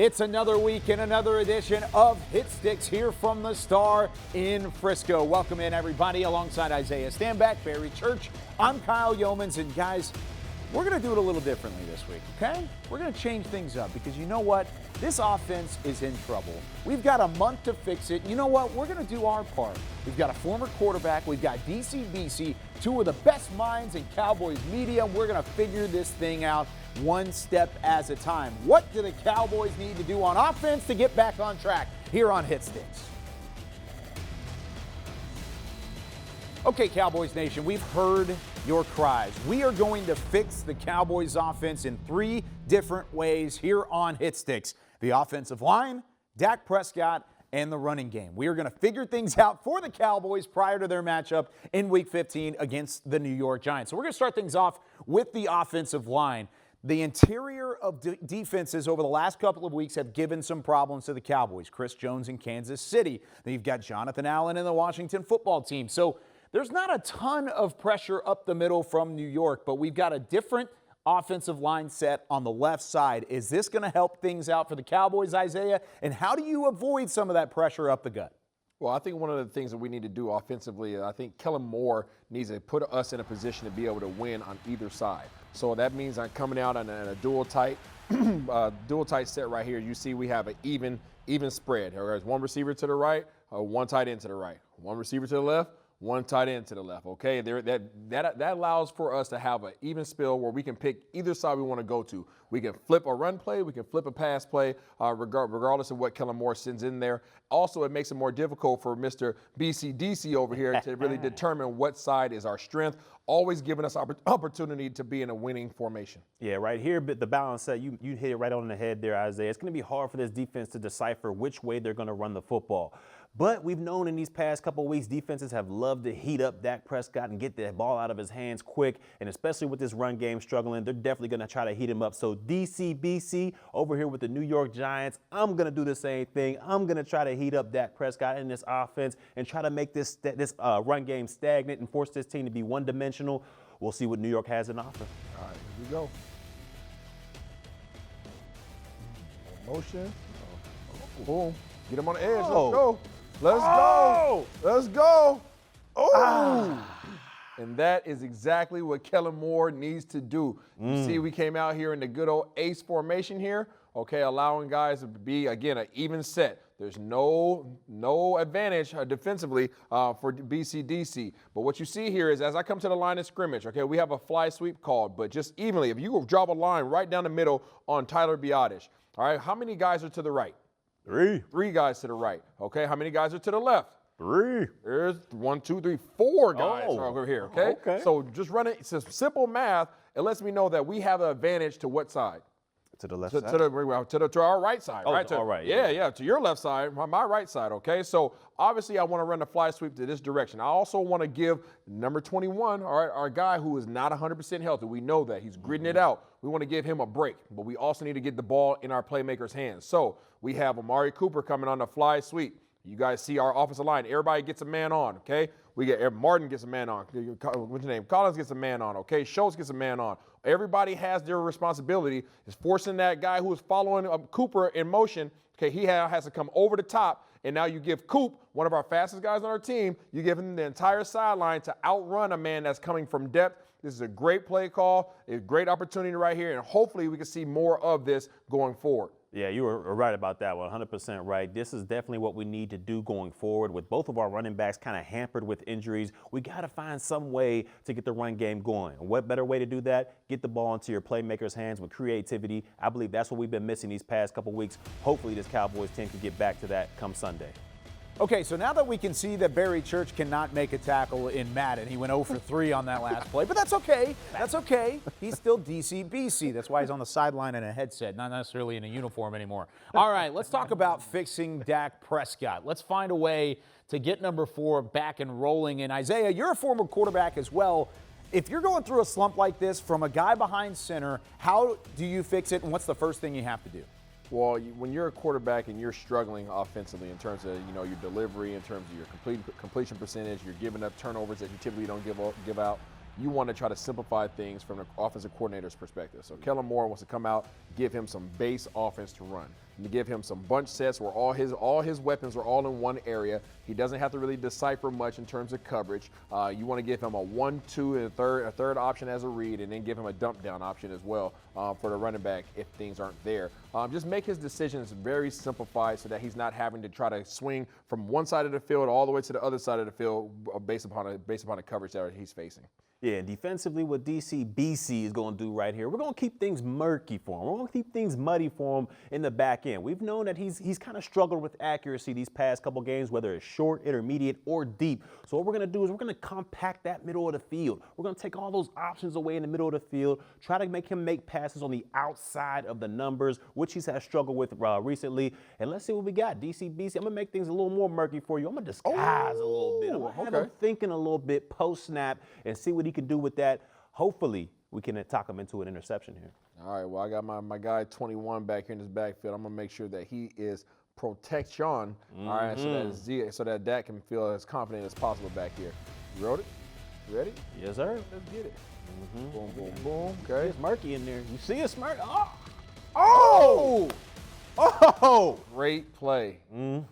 It's another week and another edition of Hit Sticks here from the Star in Frisco. Welcome in, everybody, alongside Isaiah Stanback, Barry Church. I'm Kyle Yeomans, and guys, we're going to do it a little differently this week, okay? We're going to change things up because you know what? This offense is in trouble. We've got a month to fix it. You know what? We're going to do our part. We've got a former quarterback. We've got DCBC, two of the best minds in Cowboys media. We're going to figure this thing out one step at a time. What do the Cowboys need to do on offense to get back on track here on Hit Sticks? Okay, Cowboys Nation, we've heard your cries. We are going to fix the Cowboys offense in three different ways here on Hit Sticks. The offensive line, Dak Prescott, and the running game. We are going to figure things out for the Cowboys prior to their matchup in Week 15 against the New York Giants. So we're going to start things off with the offensive line. The interior of defenses over the last couple of weeks have given some problems to the Cowboys. Chris Jones in Kansas City. Then you've got Jonathan Allen in the Washington football team. So there's not a ton of pressure up the middle from New York, but we've got a different offensive line set on the left side. Is this going to help things out for the Cowboys, Isaiah? And how do you avoid some of that pressure up the gut? Well, I think one of the things that we need to do offensively, I think Kellen Moore needs to put us in a position to be able to win on either side. So that means I'm coming out on a dual tight set right here. You see we have an even spread. There's one receiver to the right, one tight end to the right, one receiver to the left, one tight end to the left, okay? That allows for us to have an even spill where we can pick either side we want to go to. We can flip a run play, we can flip a pass play, regardless of what Kellen Moore sends in there. Also, it makes it more difficult for Mr. BCDC over here to really determine what side is our strength, always giving us opportunity to be in a winning formation. Yeah, right here, but the balance set, you hit it right on the head there, Isaiah. It's going to be hard for this defense to decipher which way they're going to run the football. But we've known in these past couple of weeks, defenses have loved to heat up Dak Prescott and get that ball out of his hands quick. And especially with this run game struggling, they're definitely going to try to heat him up. So DCBC over here with the New York Giants, I'm going to do the same thing. I'm going to try to heat up Dak Prescott in this offense and try to make this run game stagnant and force this team to be one-dimensional. We'll see what New York has in offer. All right, here we go. Motion. Boom. Get him on the edge. Let's go. Let's go. Oh! And that is exactly what Kellen Moore needs to do. You see, we came out here in the good old ace formation here, okay, allowing guys to be, again, an even set. There's no advantage defensively for BCDC. But what you see here is as I come to the line of scrimmage, okay, we have a fly sweep called, but just evenly, if you drop a line right down the middle on Tyler Biadasz, all right, how many guys are to the right? Three guys to the right. Okay, how many guys are to the left? Three. There's 1, 2, 3, 4 guys over here, okay? So just running, it's just simple math. It lets me know that we have an advantage to what side? To the left side? To our right side, right? All right. Yeah, to your left side, my right side, okay? So obviously I want to run the fly sweep to this direction. I also want to give number 21, all right, our guy who is not 100% healthy. We know that. He's gritting it out. We want to give him a break, but we also need to get the ball in our playmakers' hands. So we have Amari Cooper coming on the fly sweep. You guys see our offensive line. Everybody gets a man on, okay? We get Martin gets a man on. What's your name? Collins gets a man on, okay? Schultz gets a man on. Everybody has their responsibility. Is forcing that guy who is following Cooper in motion, okay, he has to come over the top, and now you give Coop, one of our fastest guys on our team, you give him the entire sideline to outrun a man that's coming from depth. This is a great play call, a great opportunity right here, and hopefully we can see more of this going forward. Yeah, you were right about that one, 100% right. This is definitely what we need to do going forward. With both of our running backs kind of hampered with injuries, we got to find some way to get the run game going. And what better way to do that? Get the ball into your playmakers' hands with creativity. I believe that's what we've been missing these past couple weeks. Hopefully this Cowboys team can get back to that come Sunday. Okay, so now that we can see that Barry Church cannot make a tackle in Madden, he went 0 for 3 on that last play, but that's okay. That's okay. He's still DCBC. That's why he's on the sideline in a headset, not necessarily in a uniform anymore. All right, let's talk about fixing Dak Prescott. Let's find a way to get number 4 back and rolling. And Isaiah, you're a former quarterback as well. If you're going through a slump like this from a guy behind center, how do you fix it, and what's the first thing you have to do? Well, when you're a quarterback and you're struggling offensively in terms of your delivery, in terms of your completion percentage, you're giving up turnovers that you typically don't give out. You want to try to simplify things from the offensive coordinator's perspective. So Kellen Moore wants to come out, give him some base offense to run. to give him some bunch sets where all his weapons are all in one area. He doesn't have to really decipher much in terms of coverage. You want to give him a 1, 2, and a third option as a read, and then give him a dump down option as well for the running back if things aren't there. Just make his decisions very simplified so that he's not having to try to swing from one side of the field all the way to the other side of the field based upon the coverage that he's facing. Yeah, defensively, what DC-BC is going to do right here, we're going to keep things murky for him. We're going to keep things muddy for him in the back end. We've known that he's kind of struggled with accuracy these past couple games, whether it's short, intermediate, or deep. So what we're going to do is we're going to compact that middle of the field. We're going to take all those options away in the middle of the field, try to make him make passes on the outside of the numbers, which he's had struggled with recently. And let's see what we got. DC-BC, I'm going to make things a little more murky for you. I'm going to disguise a little bit. I'm going to have him thinking a little bit post-snap and see what he can do with that. Hopefully, we can talk him into an interception here. All right, well, I got my guy 21 back here in this backfield. I'm going to make sure that he is protection, all right, so that Dak can feel as confident as possible back here. You wrote it? You ready? Yes, sir. Let's get it. Boom, boom, boom. Okay. It's murky in there. You see it's murky? Great play.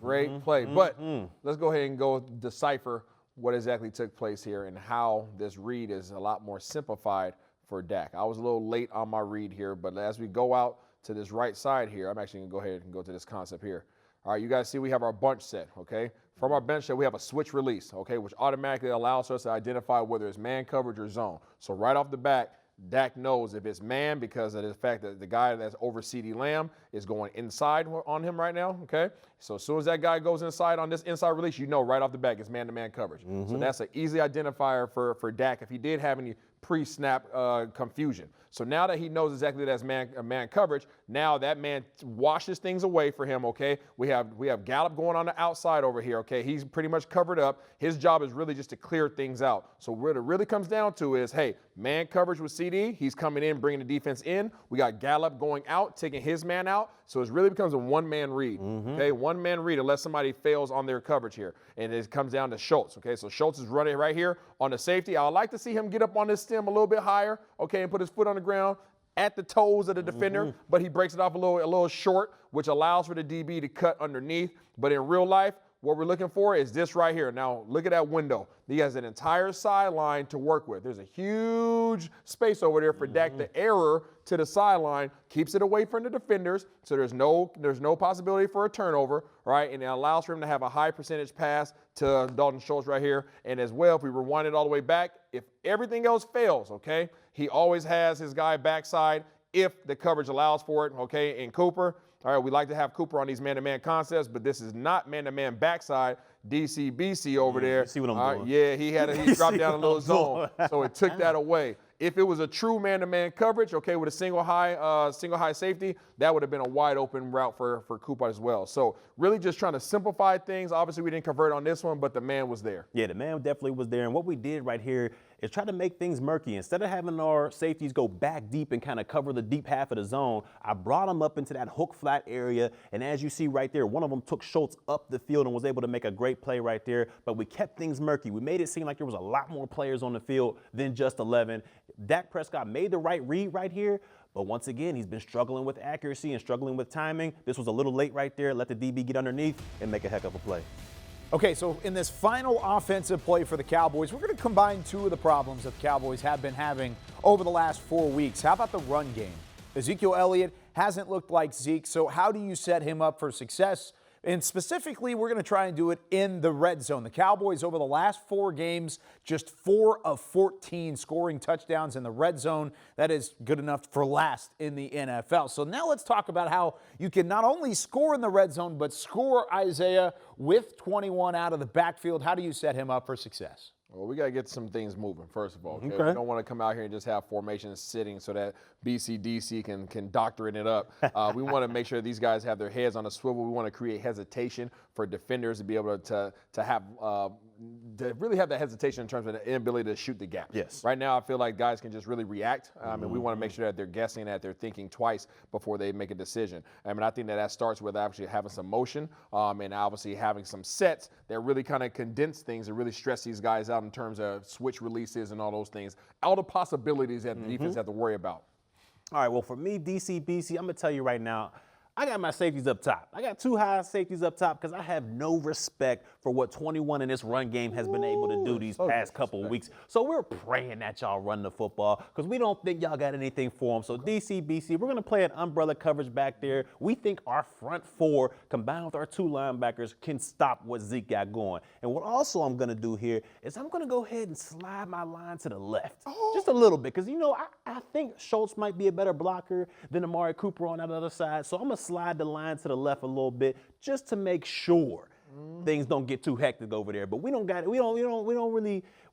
Great play. But let's go ahead and go decipher what exactly took place here and how this read is a lot more simplified for Dak. I was a little late on my read here, but as we go out to this right side here, I'm actually going to go ahead and go to this concept here. All right, you guys see we have our bunch set, okay? From our bench set, we have a switch release, okay, which automatically allows us to identify whether it's man coverage or zone. So right off the bat, Dak knows if it's man because of the fact that the guy that's over CeeDee Lamb is going inside on him right now, okay? So as soon as that guy goes inside on this inside release, you know right off the bat it's man-to-man coverage. So that's an easy identifier for Dak if he did have any pre-snap confusion. So now that he knows exactly that's man coverage, now that man washes things away for him, okay? We have Gallup going on the outside over here, okay? He's pretty much covered up. His job is really just to clear things out. So what it really comes down to is, hey, man coverage with CD, he's coming in, bringing the defense in. We got Gallup going out, taking his man out. So it really becomes a one-man read, okay? One-man read unless somebody fails on their coverage here. And it comes down to Schultz, okay? So Schultz is running right here on the safety. I would like to see him get up on this stem a little bit higher, okay, and put his foot on the ground at the toes of the defender, but he breaks it off a little short, which allows for the DB to cut underneath. But in real life, what we're looking for is this right here. Now, look at that window. He has an entire sideline to work with. There's a huge space over there for Dak. The error to the sideline keeps it away from the defenders, so there's no possibility for a turnover, right? And it allows for him to have a high percentage pass to Dalton Schultz right here. And as well, if we rewind it all the way back, if everything else fails, okay, he always has his guy backside if the coverage allows for it, okay? And Cooper, all right, we like to have Cooper on these man-to-man concepts, but this is not man-to-man backside. DC-BC over there. You see what I'm doing? Yeah, he dropped down a little zone, so it took that away. If it was a true man-to-man coverage, okay, with a single high safety, that would have been a wide open route for Cooper as well. So really just trying to simplify things. Obviously, we didn't convert on this one, but the man was there. Yeah, the man definitely was there. And what we did right here is try to make things murky. Instead of having our safeties go back deep and kind of cover the deep half of the zone, I brought them up into that hook flat area. And as you see right there, one of them took Schultz up the field and was able to make a great play right there. But we kept things murky. We made it seem like there was a lot more players on the field than just 11. Dak Prescott made the right read right here. But once again, he's been struggling with accuracy and struggling with timing. This was a little late right there. Let the DB get underneath and make a heck of a play. Okay, so in this final offensive play for the Cowboys, we're going to combine two of the problems that the Cowboys have been having over the last 4 weeks. How about the run game? Ezekiel Elliott hasn't looked like Zeke, so how do you set him up for success? And specifically, we're going to try and do it in the red zone. The Cowboys, over the last 4 games, just 4 of 14 scoring touchdowns in the red zone. That is good enough for last in the NFL. So now let's talk about how you can not only score in the red zone, but score Isaiah with 21 out of the backfield. How do you set him up for success? Well, we got to get some things moving, first of all. Okay? We don't want to come out here and just have formations sitting so that BCDC can doctorate it up. We want to make sure these guys have their heads on a swivel. We want to create hesitation for defenders to be able to really have that hesitation in terms of the inability to shoot the gap. Yes. Right now, I feel like guys can just really react, and we want to make sure that they're guessing, that they're thinking twice before they make a decision. I mean, I think that starts with actually having some motion and obviously having some sets that really kind of condense things and really stress these guys out in terms of switch releases and all those things. All the possibilities that the defense have to worry about. All right, well, for me, DC-BC, I'm going to tell you right now, I got my safeties up top. I got 2 high safeties up top because I have no respect for what 21 in this run game has been able to do these past couple of weeks. So we're praying that y'all run the football because we don't think y'all got anything for them. So DC, BC, we're going to play an umbrella coverage back there. We think our front 4 combined with our 2 linebackers can stop what Zeke got going. And what also I'm going to do here is I'm going to go ahead and slide my line to the left just a little bit because, you know, I think Schultz might be a better blocker than Amari Cooper on that other side. So I'm going to slide the line to the left a little bit just to make sure things don't get too hectic over there. But we don't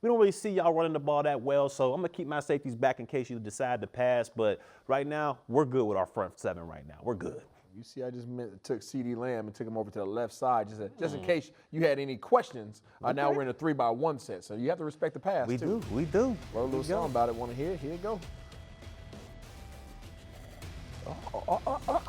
really see y'all running the ball that well. So I'm gonna keep my safeties back in case you decide to pass. But right now, we're good with our front 7 right now. We're good. You see, I just took CeeDee Lamb and took him over to the left side just in case you had any questions. Now we're in a 3-by-1 set, so you have to respect the pass, We too. do. Wrote a little song about it. Want to hear it? Here you go.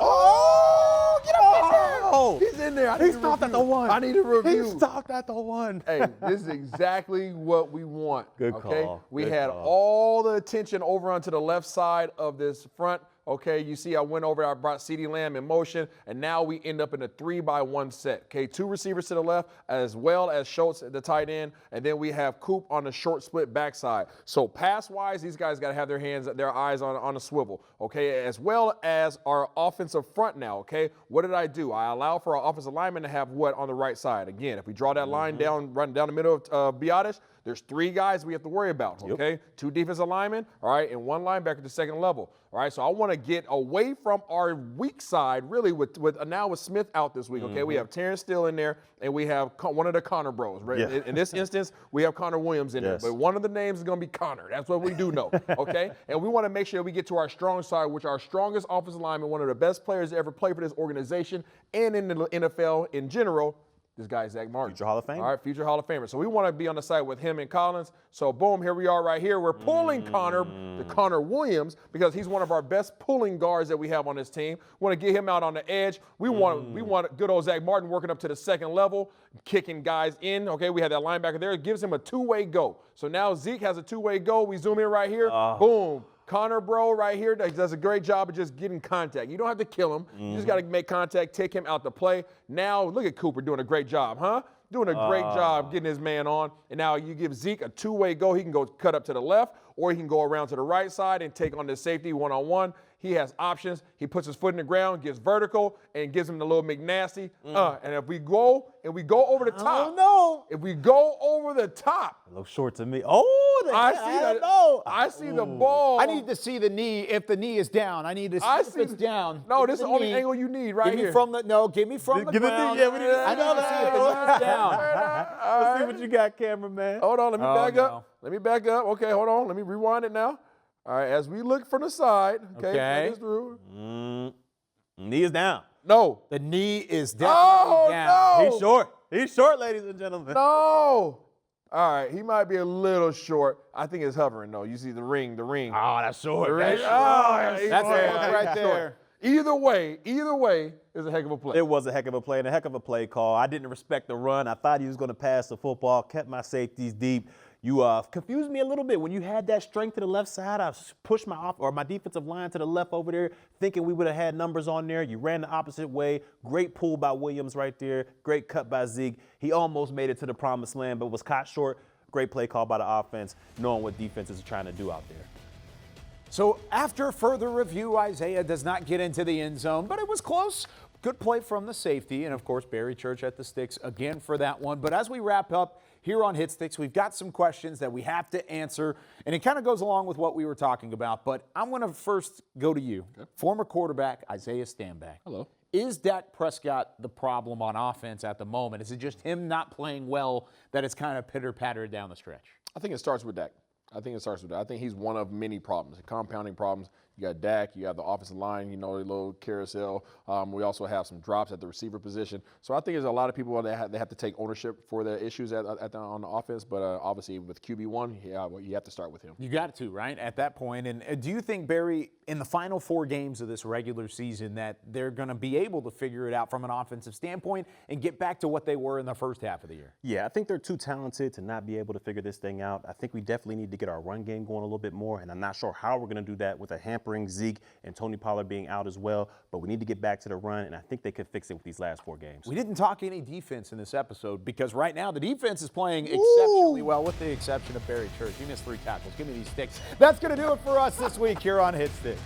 Oh, get up in there. Oh, He's in there. He stopped at the 1. I need a review. He stopped at the 1. Hey, this is exactly what we want. Good okay? call. We Good had call. all the attention over onto the left side of this front. Okay, you see I went over, I brought CeeDee Lamb in motion, and now we end up in a 3-by-1 set. Okay, 2 receivers to the left, as well as Schultz at the tight end, and then we have Coop on the short split backside. So pass-wise, these guys got to have their eyes on a swivel. Okay, as well as our offensive front now. Okay, what did I do? I allow for our offensive lineman to have what on the right side? Again, if we draw that line down, run down the middle of Biotish, there's 3 guys we have to worry about, okay? 2 defensive linemen, all right, and 1 linebacker at the second level, all right? So I want to get away from our weak side, really, with Smith out this week, okay? We have Terrence Steele in there, and we have one of the Connor bros, right? Yeah. In this instance, we have Connor Williams in there, but one of the names is going to be Connor. That's what we do know, okay? And we want to make sure we get to our strong side, which our strongest offensive lineman, one of the best players to ever play for this organization and in the NFL in general. This guy is Zach Martin. Future Hall of Famer. All right, future Hall of Famer. So we want to be on the side with him and Collins. So boom, here we are right here. We're pulling Connor Williams because he's one of our best pulling guards that we have on this team. We want to get him out on the edge. We want good old Zach Martin working up to the second level, kicking guys in. Okay, we have that linebacker there. It gives him a 2-way go. So now Zeke has a 2-way go. We zoom in right here. Boom. Connor, bro, right here, does a great job of just getting contact. You don't have to kill him. You just got to make contact, take him out the play. Now, look at Cooper doing a great job, huh? Doing a great job getting his man on. And now you give Zeke a 2-way go. He can go cut up to the left, or he can go around to the right side and take on the safety one-on-one. He has options. He puts his foot in the ground, gets vertical, and gives him the little McNasty. And if we go over the top. Oh, no. If we go over the top. It looks short to me. Oh, I see the ball. I need to see the knee if the knee is down. I need to see if it's down. No, Give this is me the only knee. angle you need right Give here. me from the ground. Give it the- I yeah, we need to see need to see if the knee is down. Let's see what you got, cameraman. Hold on, let me back no. up. Let me back up. Okay, hold on. Let me rewind it now. All right, as we look from the side. Okay. Play this through. Knee is down. No. The knee is definitely down. no. He's short. He's short, ladies and gentlemen. No. All right, he might be a little short. I think it's hovering, though. You see the ring. Oh, that's short. The ring. That's That's short. it right there. Either way is a heck of a play. It was a heck of a play and a heck of a play call. I didn't respect the run. I thought he was going to pass the football, kept my safeties deep. You confused me a little bit. When you had that strength to the left side, I pushed my defensive line to the left over there, thinking we would have had numbers on there. You ran the opposite way. Great pull by Williams right there. Great cut by Zeke. He almost made it to the promised land, but was caught short. Great play call by the offense, knowing what defenses are trying to do out there. So after further review, Isaiah does not get into the end zone, but it was close. Good play from the safety, and of course, Barry Church at the sticks again for that one. But as we wrap up here on Hit Sticks, we've got some questions that we have to answer, and it kind of goes along with what we were talking about. But I'm going to first go to you. Okay. Former quarterback Isaiah Stanback. Hello. Is Dak Prescott the problem on offense at the moment? Is it just him not playing well that it's kind of pitter-pattered down the stretch? I think it starts with Dak. I think he's one of many problems, compounding problems. You got Dak, you have the offensive line, a little carousel. We also have some drops at the receiver position. So I think there's a lot of people that have to take ownership for their issues on the offense. But obviously with QB1, you have to start with him. You got to, right, at that point. And do you think, Barry, in the final 4 games of this regular season, that they're going to be able to figure it out from an offensive standpoint and get back to what they were in the first half of the year? Yeah, I think they're too talented to not be able to figure this thing out. I think we definitely need to get our run game going a little bit more, and I'm not sure how we're going to do that with a hamper hampering Zeke and Tony Pollard being out as well. But we need to get back to the run, and I think they could fix it with these last 4 games. We didn't talk any defense in this episode because right now the defense is playing exceptionally well, with the exception of Barry Church. He missed 3 tackles. Give me these sticks. That's going to do it for us this week here on Hit Stick.